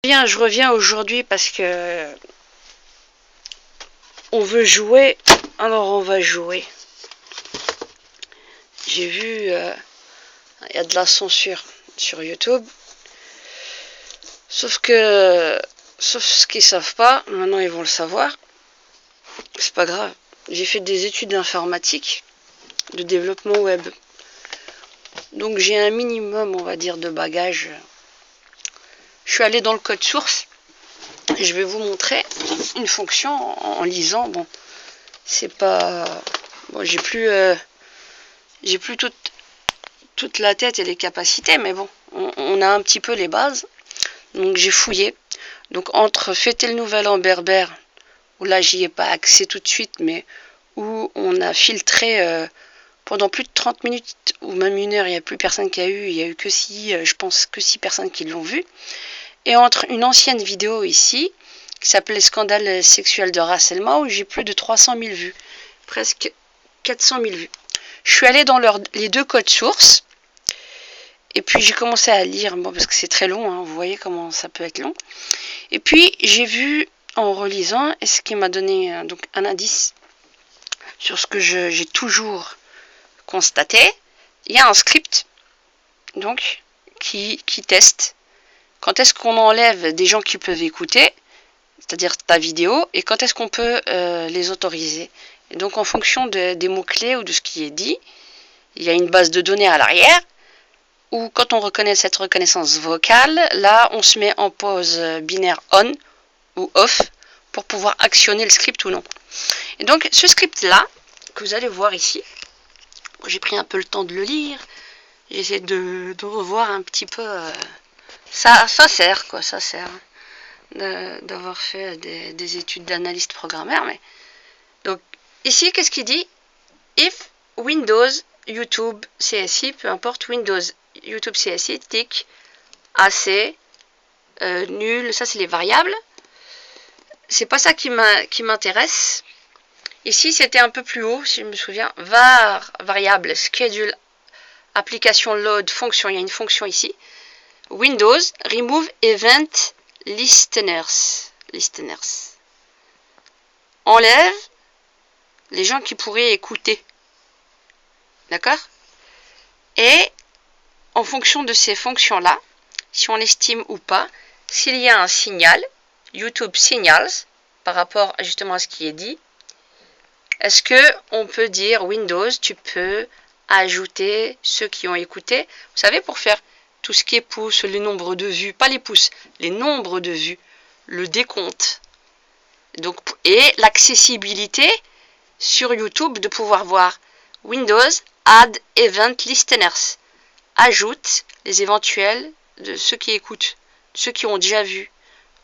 Je reviens aujourd'hui parce que on veut jouer, alors on va jouer. J'ai vu, il y a de la censure sur YouTube. Sauf ce qu'ils savent pas, maintenant ils vont le savoir. C'est pas grave. J'ai fait des études d'informatique, de développement web. Donc j'ai un minimum, on va dire, de bagages. Je suis allé dans le code source. Et je vais vous montrer une fonction en lisant. Bon, c'est pas... Bon, j'ai plus toute la tête et les capacités, mais bon, on a un petit peu les bases. Donc j'ai fouillé. Donc entre fêter le nouvel an berbère, où là j'y ai pas accès tout de suite, mais où on a filtré pendant plus de 30 minutes ou même une heure, il n'y a plus personne qui a eu, il y a eu que 6, je pense que 6 personnes qui l'ont vu. Et entre une ancienne vidéo ici, qui s'appelait Scandale sexuel de harcèlement, où j'ai plus de 300 000 vues, presque 400 000 vues. Je suis allée dans les deux codes sources, et puis j'ai commencé à lire, bon, parce que c'est très long, hein, vous voyez comment ça peut être long. Et puis j'ai vu en relisant, et ce qui m'a donné donc un indice sur ce que j'ai toujours constaté, il y a un script donc qui teste quand est-ce qu'on enlève des gens qui peuvent écouter, c'est-à-dire ta vidéo, et quand est-ce qu'on peut les autoriser. Et donc en fonction des mots-clés ou de ce qui est dit, il y a une base de données à l'arrière, où quand on reconnaît cette reconnaissance vocale, là on se met en pause binaire on ou off pour pouvoir actionner le script ou non. Et donc ce script-là, que vous allez voir ici, j'ai pris un peu le temps de le lire, j'essaie de revoir un petit peu... Ça sert, quoi, ça sert d'avoir fait des études d'analyste programmeur. Mais donc ici, qu'est-ce qu'il dit? If Windows, YouTube, CSI, peu importe, Windows, YouTube, CSI, tic, AC, nul, ça c'est les variables. C'est pas ça qui m'intéresse. Ici, c'était un peu plus haut, si je me souviens. Variable, schedule, application load, fonction. Il y a une fonction ici. Windows, remove event listeners. Enlève les gens qui pourraient écouter. D'accord? Et en fonction de ces fonctions-là, si on estime ou pas, s'il y a un signal, YouTube signals, par rapport justement à ce qui est dit, est-ce que on peut dire Windows, tu peux ajouter ceux qui ont écouté? Vous savez, pour faire tout ce qui est pouces, les nombres de vues, pas les pouces, les nombres de vues, le décompte. Donc, et l'accessibilité sur YouTube de pouvoir voir Windows Add Event Listeners. Ajoute les éventuels de ceux qui écoutent, ceux qui ont déjà vu.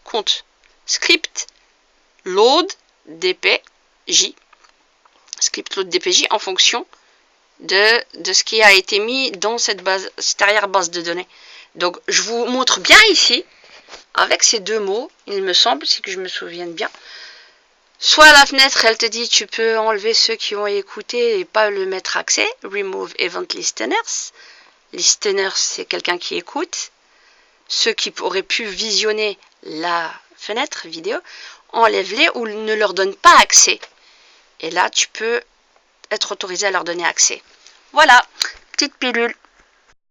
Compte. Script load DPJ. Script load DPJ en fonction de ce qui a été mis dans cette arrière base de données. Donc je vous montre bien ici, avec ces deux mots, il me semble, si que je me souvienne bien. Soit la fenêtre, elle te dit tu peux enlever ceux qui ont écouté et pas le mettre accès. Remove event listeners. Listeners, c'est quelqu'un qui écoute. Ceux qui auraient pu visionner la fenêtre vidéo, enlève-les ou ne leur donne pas accès. Et là, tu peux être autorisé à leur donner accès. Voilà, petite pilule.